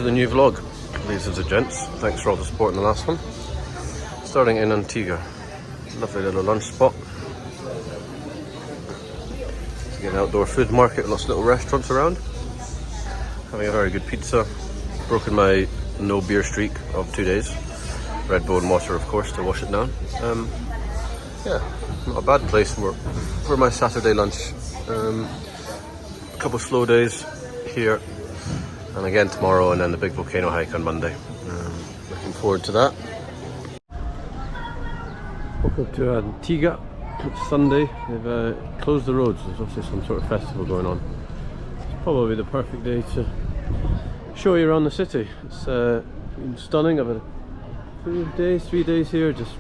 the new vlog, ladies and gents. Thanks for all the support in the last one. Starting in Antigua. Lovely little lunch spot. It's an outdoor food market, lots of little restaurants around. Having a very good pizza. Broken my no beer streak of 2 days. Red Bull and water, of course, to wash it down. Yeah, not a bad place for my Saturday lunch. A couple slow days here, and again tomorrow, and then the big volcano hike on Monday. Looking forward to that. Woke up to Antigua. It's Sunday. They've closed the roads. There's obviously some sort of festival going on. It's probably the perfect day to show you around the city. It's been stunning. I've had 3 days here, just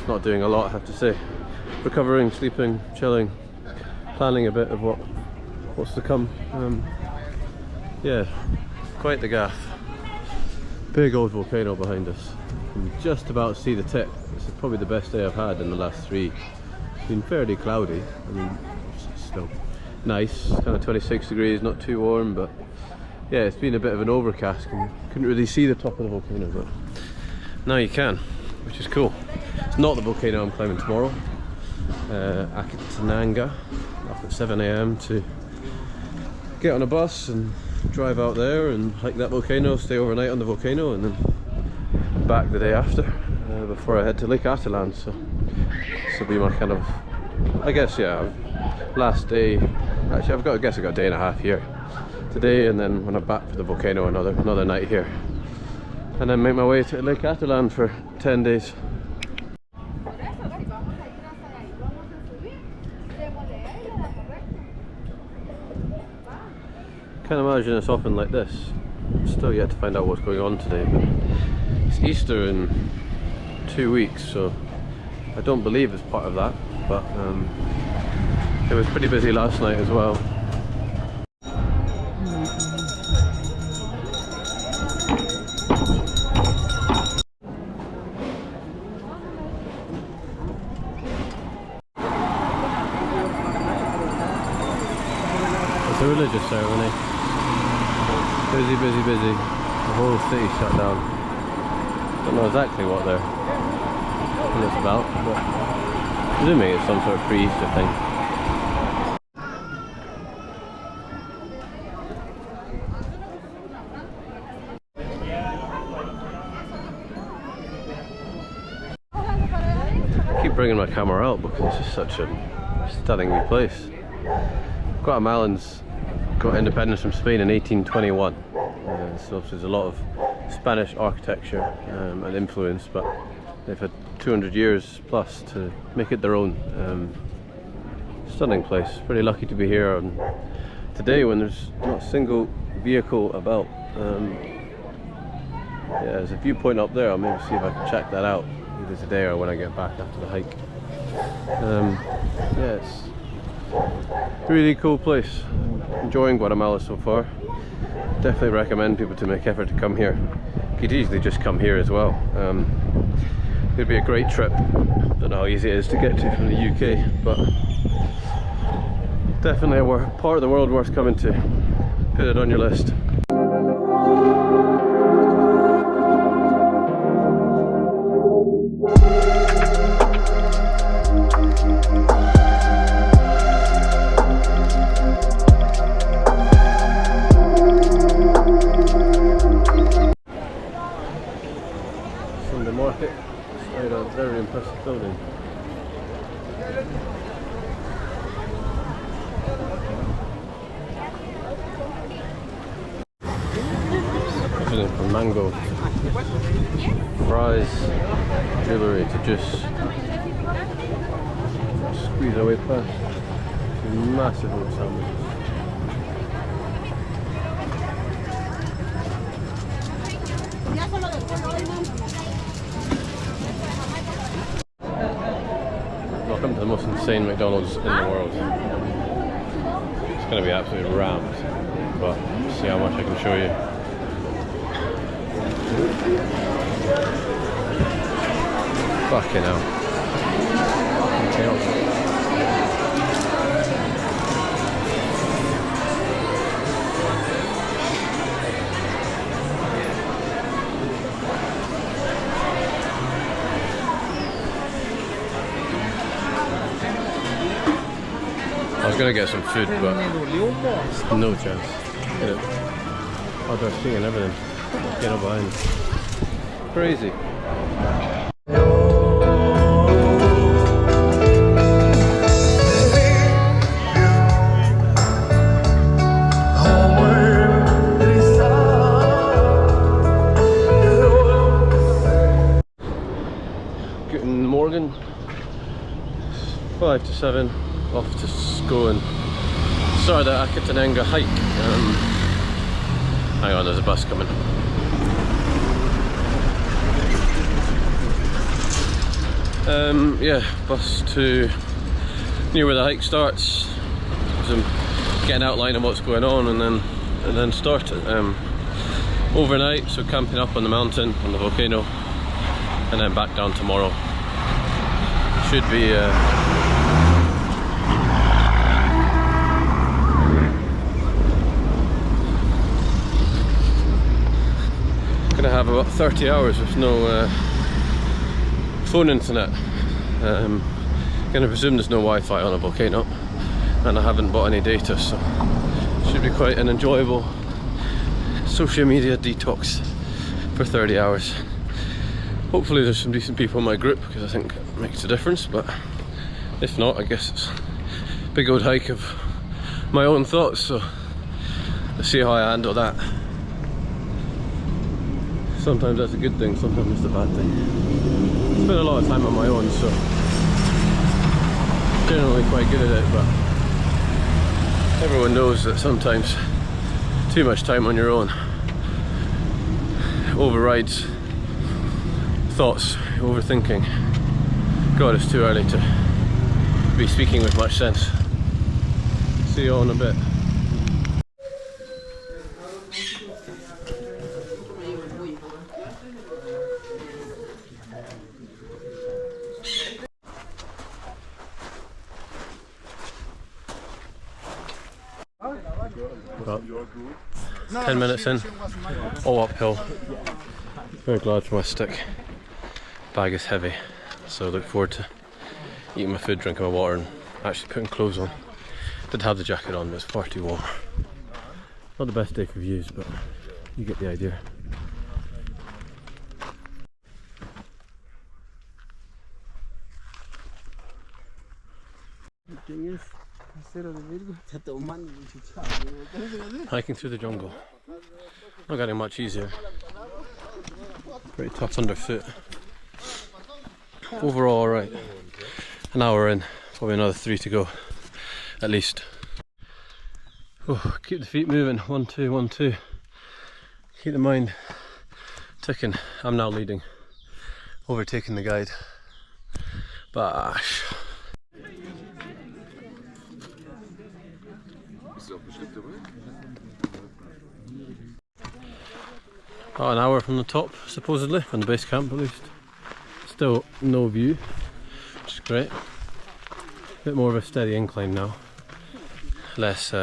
not doing a lot, I have to say. Recovering, sleeping, chilling, planning a bit of what's to come. Yeah, quite the gaff. Big old volcano behind us. You can just about see the tip. This is probably the best day I've had in the last 3. It's been fairly cloudy. I mean, it's still nice, kind of 26 degrees, not too warm, but yeah, it's been a bit of an overcast. Couldn't really see the top of the volcano, but now you can, which is cool. It's not the volcano I'm climbing tomorrow. Akitananga, up at 7 AM to get on a bus and drive out there and hike that volcano, stay overnight on the volcano, and then back the day after before I head to Lake Atalan. So this will be my kind of, I guess, yeah, last day. Actually, I guess I got a day and a half here today, and then when I'm back for the volcano, another night here, and then make my way to Lake Atalan for 10 days. Can't imagine it's often like this. Still yet to find out what's going on today, but it's Easter in 2 weeks, so I don't believe it's part of that, but it was pretty busy last night as well. It's a religious ceremony. Busy. The whole city shut down. Don't know exactly what it's about, but presuming it's some sort of pre-Easter thing. I keep bringing my camera out because it's just such a stunning new place. Guatemalans got independence from Spain in 1821, so there's a lot of Spanish architecture and influence, but they've had 200 years plus to make it their own. Stunning place. Pretty lucky to be here on today when there's not a single vehicle about. Yeah, there's a viewpoint up there. I'll maybe see if I can check that out either today or when I get back after the hike. Yeah, it's a really cool place. Enjoying Guatemala so far. Definitely recommend people to make effort to come here. You could easily just come here as well. It'd be a great trip. Don't know how easy it is to get to from the UK, but definitely a part of the world worth coming to. Put it on your list. Sunday market, quite a very impressive building. Everything from mango, fries, jewellery to juice. Squeeze our way past massive old sandwiches. Welcome to the most insane McDonald's in the world. It's going to be absolutely rammed, but see how much I can show you. Fucking hell. Okay. gonna get some food, but no chance. Oh, they're seeing everything. Get up behind. Crazy. Guten Morgen. 5 to 7. Off to go and start the Akatanenga hike. Hang on, there's a bus coming. Yeah, bus to near where the hike starts. So get an outline of what's going on and then start it. Overnight, so camping up on the mountain, on the volcano, and then back down tomorrow. Should be gonna have about 30 hours with no phone internet. Gonna presume there's no Wi-Fi on a volcano, and I haven't bought any data, so should be quite an enjoyable social media detox for 30 hours. Hopefully there's some decent people in my group, because I think it makes a difference, but if not, I guess it's a big old hike of my own thoughts, so let's see how I handle that. Sometimes that's a good thing, sometimes it's a bad thing. I spend a lot of time on my own, so generally quite good at it, but everyone knows that sometimes too much time on your own overrides thoughts, overthinking. God, it's too early to be speaking with much sense. See you all in a bit. About 10 minutes in, all uphill. Very glad for my stick. Bag is heavy, so I look forward to eating my food, drinking my water, and actually putting clothes on. Did have the jacket on, but it's far too warm. Not the best day for views, but you get the idea. Hiking through the jungle. Not getting much easier. Pretty tough underfoot. Overall alright. An hour in, probably another 3 to go, at least. Oh, keep the feet moving, 1, 2, 1, 2. Keep the mind ticking. I'm now leading, overtaking the guide. Bash. About an hour from the top, supposedly, from the base camp at least. Still no view, which is great. A bit more of a steady incline now. Less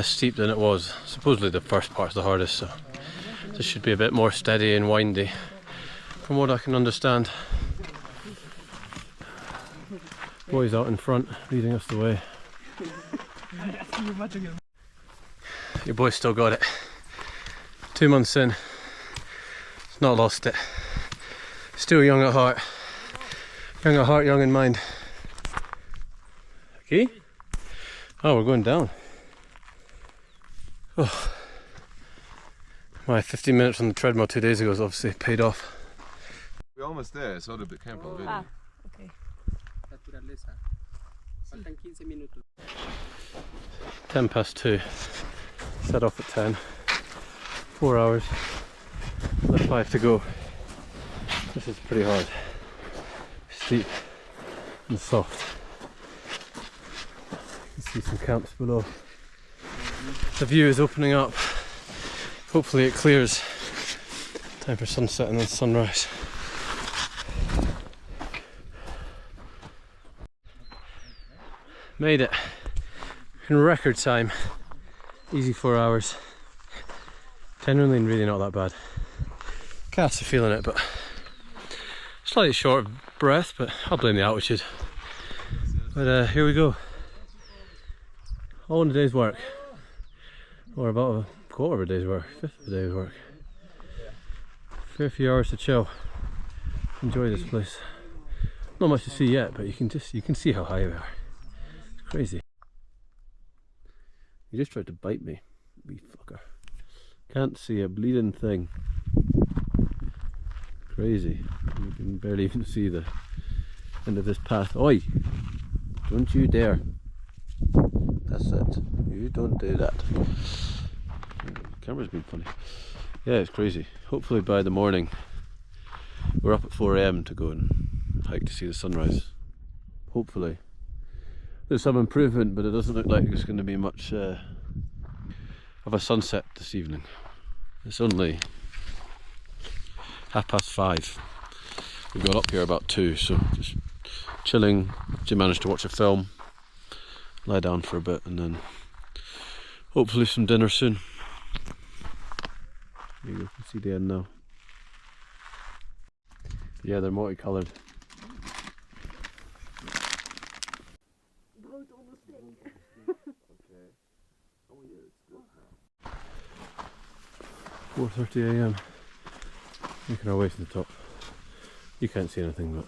steep than it was. Supposedly the first part's the hardest, so this should be a bit more steady and windy, from what I can understand. Boys out in front, leading us the way. Your boy's still got it. 2 months in, it's not lost it. Still young at heart. Young at heart, young in mind. Okay? Oh, we're going down. Oh. My 15 minutes on the treadmill 2 days ago has obviously paid off. We're almost there, so the camp already. Ah, okay. 10 past 2. Set off at 10. 4 hours. Another 5 to go. This is pretty hard. Steep and soft. You can see some camps below. The view is opening up. Hopefully it clears. Time for sunset and then sunrise. Made it in record time. Easy 4 hours. Generally really not that bad. Cats are feeling it, but slightly short of breath, but I'll blame the altitude. But here we go. all in a day's work, or about a quarter of a day's work, fifth of a day's work. Fair few hours to chill, enjoy this place. Not much to see yet, but you can see how high we are. It's crazy. He just tried to bite me, wee fucker. Can't see a bleeding thing. Crazy. You can barely even see the end of this path. Oi! Don't you dare. That's it. You don't do that. The camera's been funny. Yeah, it's crazy. Hopefully by the morning, we're up at 4 AM to go and hike to see the sunrise. Hopefully. There's some improvement, but it doesn't look like there's going to be much of a sunset this evening. It's only 5:30. We got up here about 2, so just chilling. She managed to watch a film, lie down for a bit, and then hopefully some dinner soon. There you can see the end now. Yeah, they're multicoloured. 4:30 AM. Making our way to the top. You can't see anything, but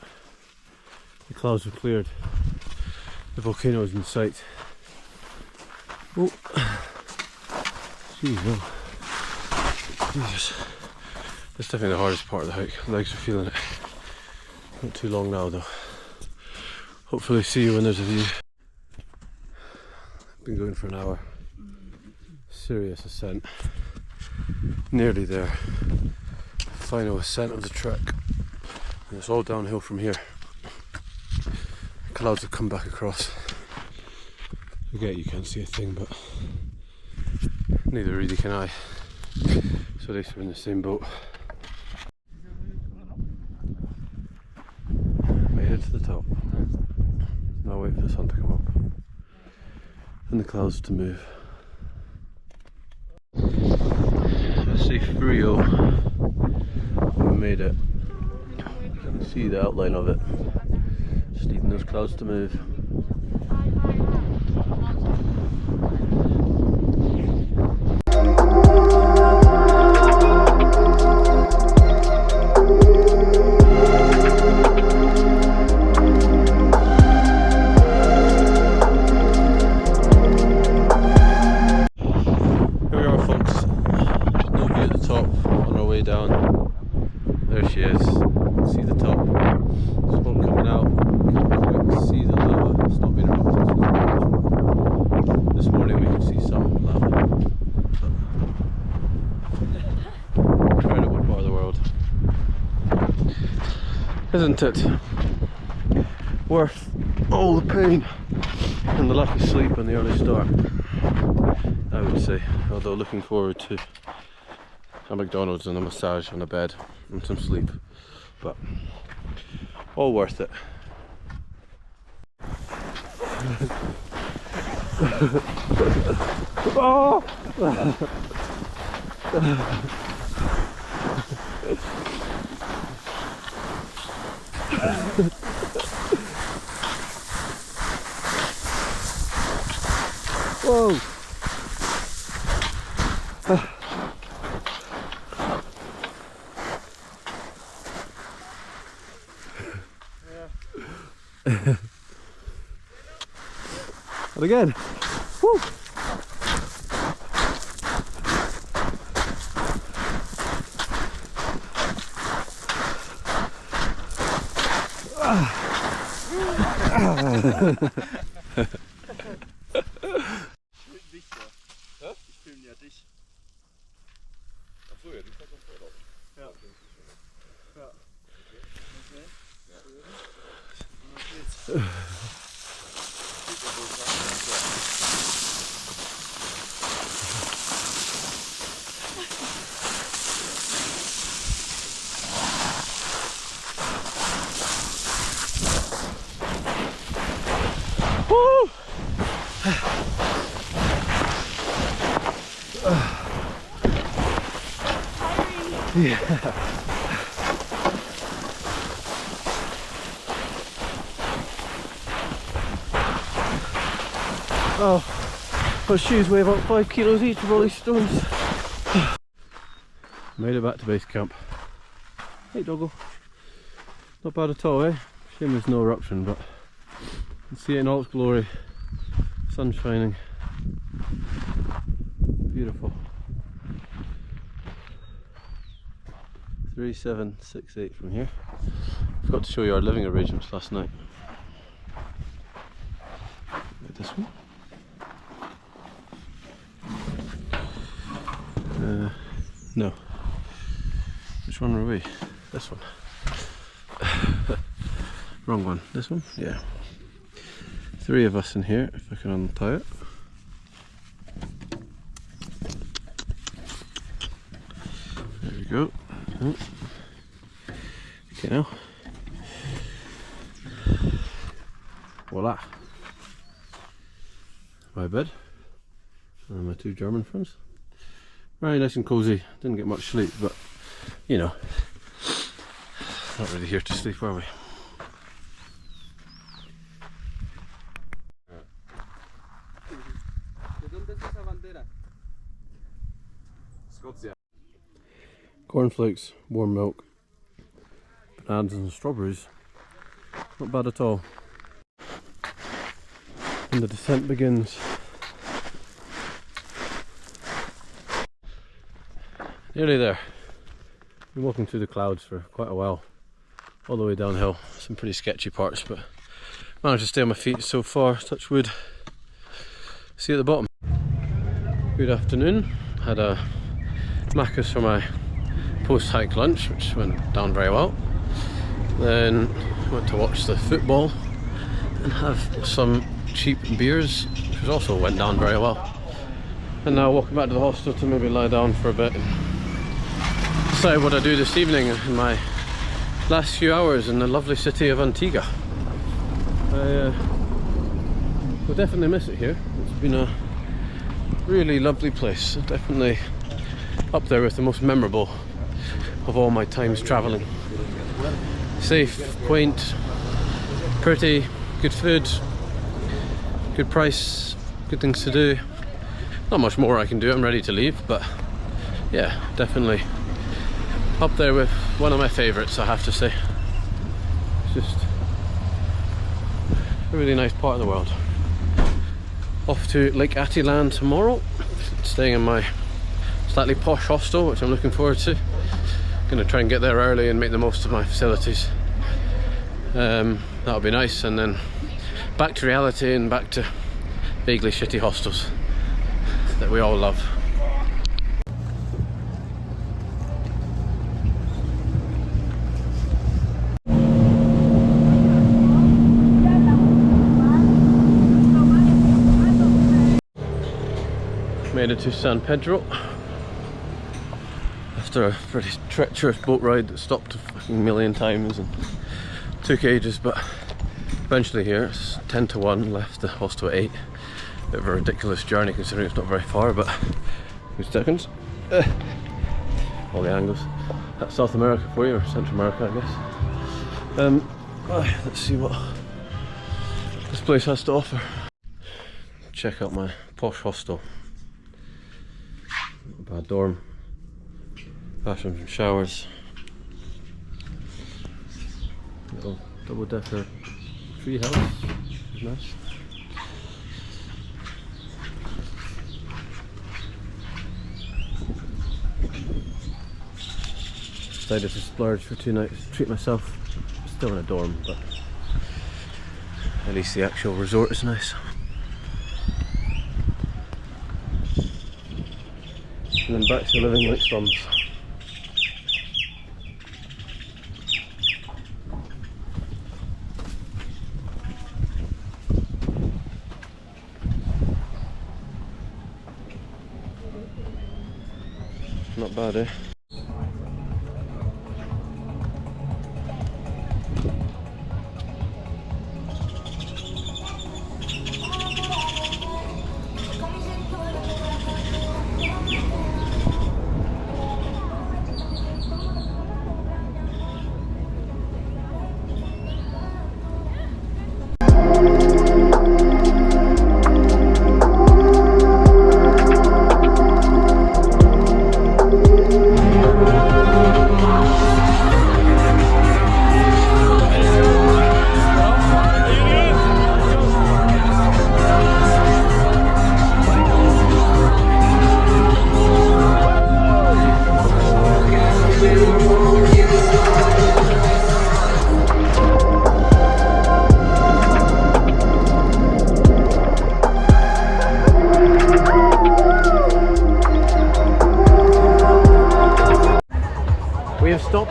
the clouds have cleared. The volcano is in sight. Oh, jeez, no. Jesus. That's definitely the hardest part of the hike. The legs are feeling it. Not too long now, though. Hopefully, see you when there's a view. Been going for an hour. Serious ascent. Nearly there. Final ascent of the trek. And it's all downhill from here. Clouds have come back across. Forget you can't see a thing, but neither really can I. So at least we're in the same boat. Made it to the top. Now wait for the sun to come up and the clouds to move. Let's say Frio. We made it. You can see the outline of it. Just needing those clouds to move. Isn't it worth all the pain and the lack of sleep and the early start? I would say, although looking forward to a McDonald's and a massage on a bed and some sleep, but all worth it. Oh! Whoa! And again. Woo! Yeah. Oh. My shoes weigh about 5 kilos each of all these stones. Made it back to base camp. Hey doggo. Not bad at all, eh? Shame there's no eruption, but you can see it in all its glory. Sun shining. Beautiful. 3768 from here. Forgot to show you our living arrangements last night. Like this one. No. Which one were we? This one. Wrong one. This one? Yeah. 3 of us in here, if I can untie it. There we go. Oh. Okay now. Voila. My bed. And my 2 German friends. Very nice and cosy. Didn't get much sleep, but you know, not really here to sleep, are we? Cornflakes, warm milk, bananas and strawberries. Not bad at all. And the descent begins. Nearly there. Been walking through the clouds for quite a while, all the way downhill. Some pretty sketchy parts, but managed to stay on my feet so far, touch wood. See you at the bottom. Good afternoon. Had a Macca's for my post-hike lunch, which went down very well. Then went to watch the football and have some cheap beers, which also went down very well. And now walking back to the hostel to maybe lie down for a bit and decide what I do this evening in my last few hours in the lovely city of Antigua. I will definitely miss it here. It's been a really lovely place. Definitely up there with the most memorable of all my times travelling. Safe, quaint, pretty, good food, good price, good things to do. Not much more I can do, I'm ready to leave, but yeah, definitely up there with one of my favourites, I have to say. It's just a really nice part of the world. Off to Lake Atilan tomorrow, staying in my slightly posh hostel, which I'm looking forward to. Gonna try and get there early and make the most of my facilities. That'll be nice, and then back to reality and back to vaguely shitty hostels that we all love. Made it to San Pedro after a pretty treacherous boat ride that stopped a fucking million times and took ages, but eventually here. It's 10 to 1, left the hostel at 8. Bit of a ridiculous journey considering it's not very far, but good seconds. All the angles. That's South America for you, or Central America, I guess. Let's see what this place has to offer. Check out my posh hostel. Not a bad dorm. Bathrooms and showers. Little double-decker tree house, which is nice. Decided to splurge for 2 nights, treat myself. Still in a dorm, but at least the actual resort is nice. And then back to living like thumbs. Not bad, eh?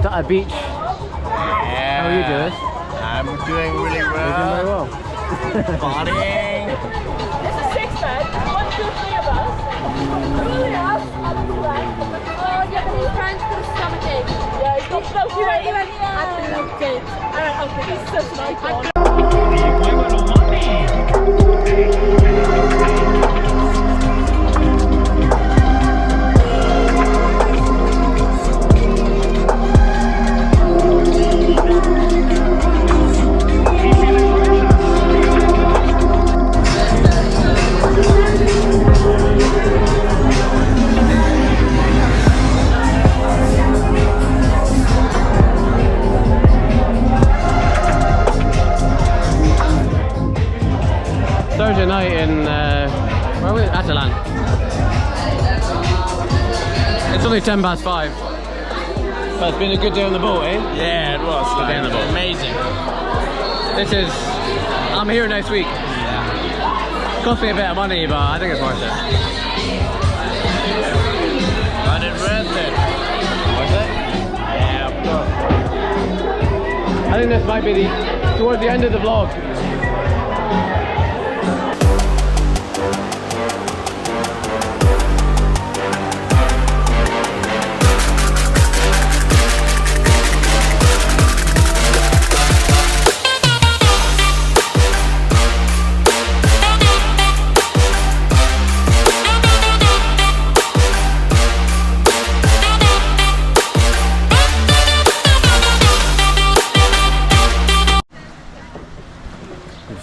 at a beach. Yeah. How are you doing? I'm doing really You're doing very well. well. Partying. It's a 6-bed, 1, 2, 3 of us. Really us, and the friend. Oh yeah, but his friend's got a stomachache. Yeah, he's got both. You went, I loved it. Okay, he's such an icon. Thursday night in where are we? Atalan. It's only 5:10, but it's been a good day on the boat, eh? Yeah, it was. Good day on the boat. Amazing. This is. I'm here next week. Cost me a bit of money, but I think it's worth it. But it's worth it. Worth it? Yeah, of course. I think this might be towards the end of the vlog.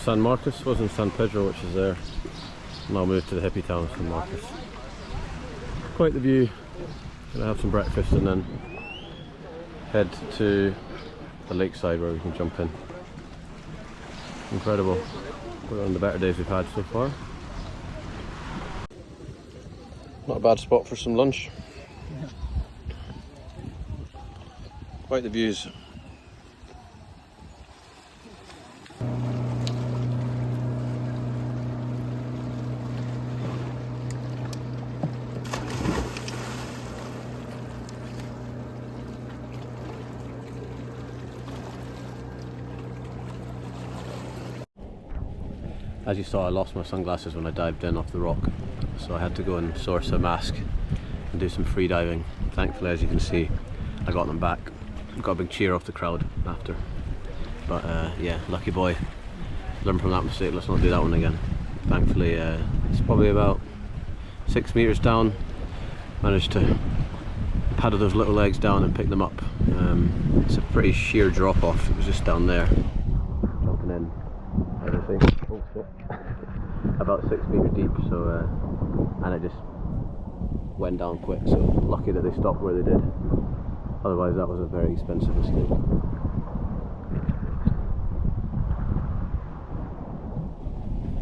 San Marcos, wasn't San Pedro, which is there. Now moved to the hippie town of San Marcos. Quite the view. Gonna have some breakfast and then head to the lakeside where we can jump in. Incredible. One of the better days we've had so far. Not a bad spot for some lunch. Quite the views. As you saw, I lost my sunglasses when I dived in off the rock, so I had to go and source a mask and do some free diving. Thankfully, as you can see, I got them back. Got a big cheer off the crowd after. But yeah, lucky boy. Learn from that mistake, let's not do that one again. Thankfully, it's probably about 6 meters down. Managed to paddle those little legs down and pick them up. It's a pretty sheer drop off, it was just down there. Jumping in, everything. Oh shit. About 6 meters deep, so and it just went down quick, so lucky that they stopped where they did. Otherwise that was a very expensive mistake.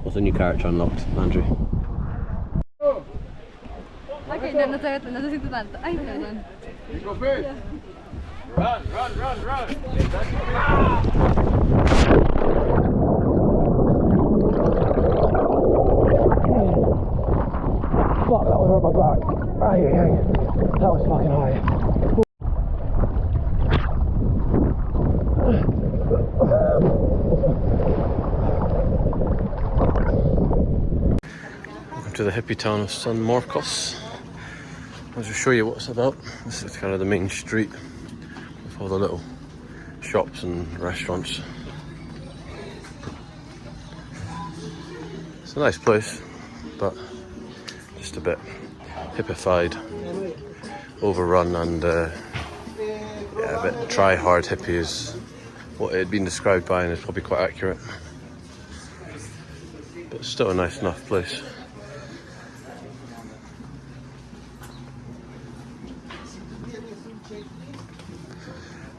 What's a new character unlocked, Andrew? Okay, no necesito tanto. Ay, perdón. You go first. Yeah. Run, run, run, run. Fuck, that would hurt my back. Ay, ay, ay. That was fucking high. Welcome to the hippie town of San Marcos. I'll just show you what it's about. This is kind of the main street with all the little shops and restaurants. It's a nice place, but just a bit hippified, overrun, and yeah, a bit try-hard hippie is what it had been described by, and it's probably quite accurate. But still a nice enough place.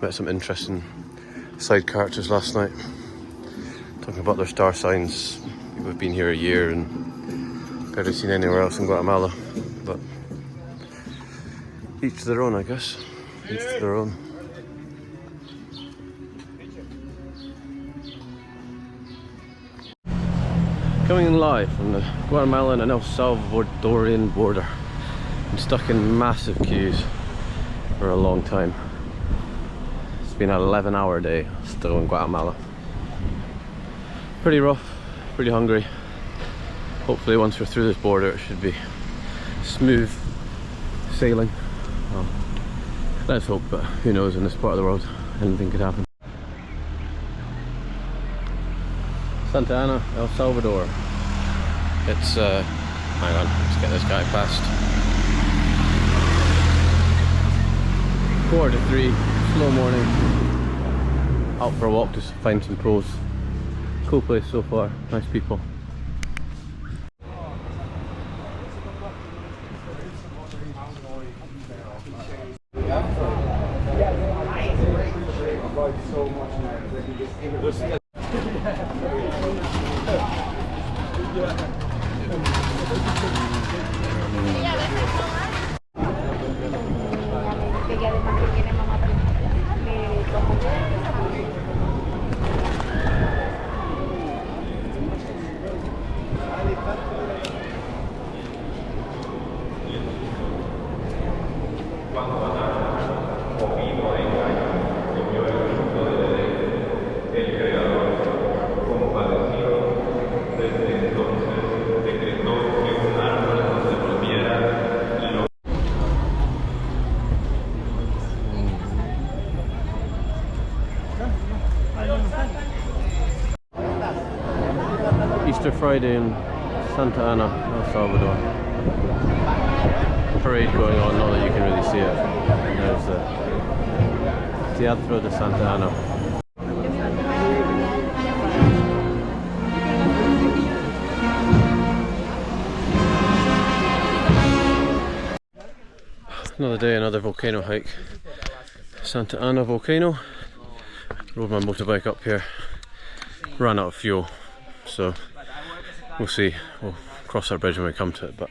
Met some interesting side characters last night, talking about their star signs. We've been here a year and barely seen anywhere else in Guatemala, but each to their own, I guess. Each to their own. Coming in live from the Guatemalan and El Salvadorian border. I'm stuck in massive queues for a long time. been an 11-hour day still in Guatemala. Pretty rough, pretty hungry. Hopefully once we're through this border it should be smooth sailing. Well, let's hope, but who knows, in this part of the world anything could happen. Santa Ana, El Salvador. It's hang on, let's get this guy past. 2:45, slow morning. Out for a walk to find some pros. Cool place so far, nice people. Easter Friday in Santa Ana, El Salvador. Parade going on, not that you can really see it. And there's the Teatro de Santa Ana. Another day, another volcano hike. Santa Ana volcano. Rode my motorbike up here. Ran out of fuel, so we'll see. We'll cross our bridge when we come to it, but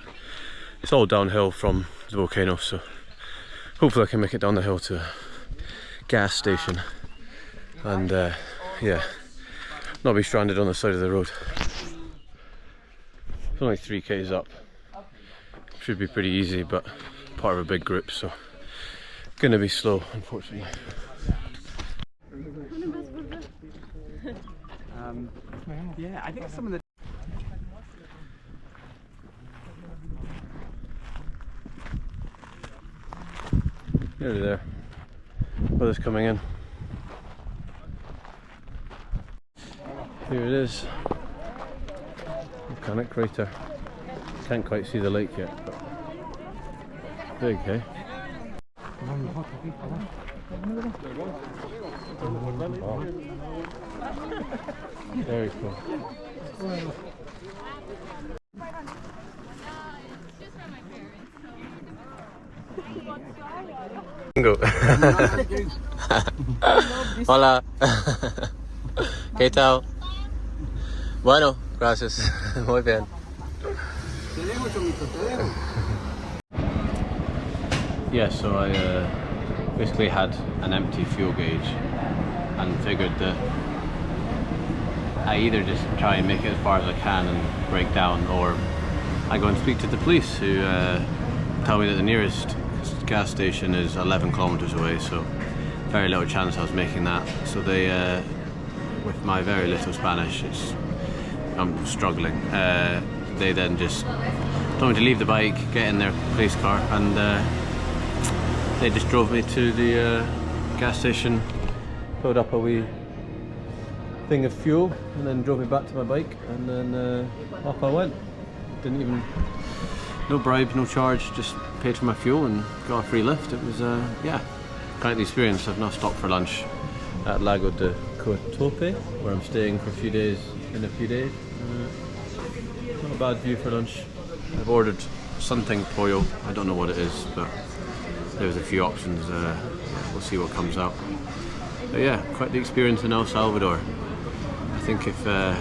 it's all downhill from the volcano, so hopefully I can make it down the hill to a gas station and yeah, not be stranded on the side of the road. It's only 3 k's up. Should be pretty easy, but part of a big group, so gonna be slow, unfortunately. Yeah, I think some of the Nearly there. Weather's coming in. Here it is. Volcanic crater. Can't quite see the lake yet, but big, eh? Very cool. Hola. ¿Qué tal? Bueno, gracias. Muy bien. Yeah, so I basically had an empty fuel gauge and figured that I either just try and make it as far as I can and break down, or I go and speak to the police who tell me that the nearest gas station is 11 kilometers away, so very little chance I was making that. So they, with my very little Spanish, I'm struggling. They then just told me to leave the bike, get in their police car, and they just drove me to the gas station, filled up a wee thing of fuel, and then drove me back to my bike, and then off I went. Didn't even, no bribe, no charge, just paid for my fuel and got a free lift. It was, yeah, quite the experience. I've now stopped for lunch at Lago de Cotope, where I'm staying for a few days. Not a bad view for lunch. I've ordered something pollo, I don't know what it is, but there's a few options. We'll see what comes out. But yeah, quite the experience in El Salvador. I think if that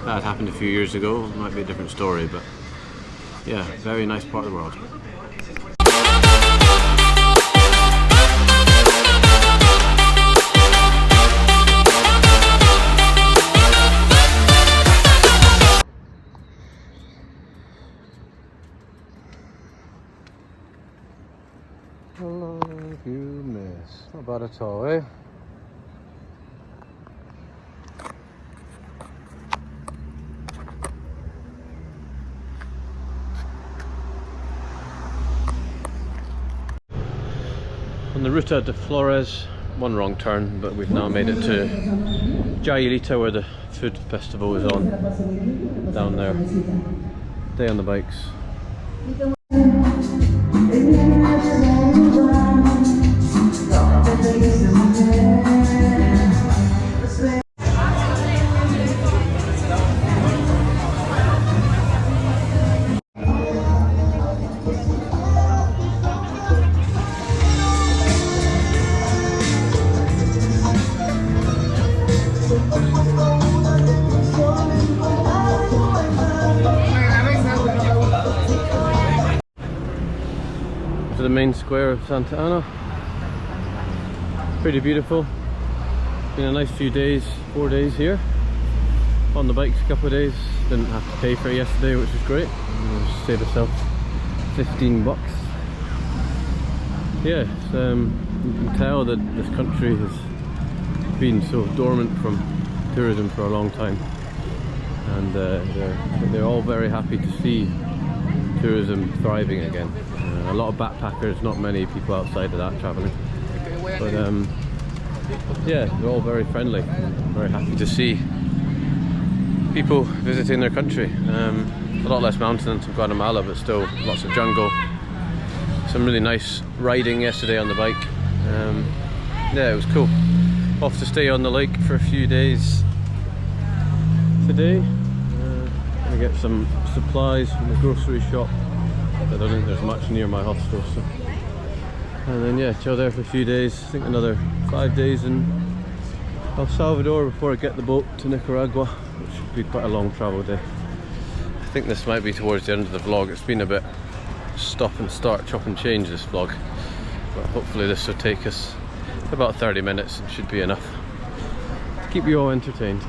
had happened a few years ago, it might be a different story, but yeah, very nice part of the world. I love you, miss. Not bad at all, eh? Ruta de Flores, one wrong turn, but we've now made it to Jailita, where the food festival is on, down there. Day on the bikes. To the main square of Santa Ana. Pretty beautiful. Been a nice few days, 4 days here. On the bikes a couple of days. Didn't have to pay for it yesterday, which was great. Saved myself 15 bucks. Yeah, you can tell that this country has been so dormant from tourism for a long time, and they're all very happy to see tourism thriving again. A lot of backpackers, not many people outside of that traveling, but yeah, they're all very friendly, very happy to see people visiting their country. A lot less mountains in Guatemala, but still lots of jungle. Some really nice riding yesterday on the bike. Yeah, it was cool. Off to stay on the lake for a few days today. Gonna get some supplies from the grocery shop. I don't think there's much near my hostel, so. And then yeah, chill there for a few days. I think another 5 days in El Salvador before I get the boat to Nicaragua, which should be quite a long travel day. I think this might be towards the end of the vlog. It's been a bit stop and start, chop and change this vlog, but hopefully this will take us about 30 minutes and should be enough to keep you all entertained.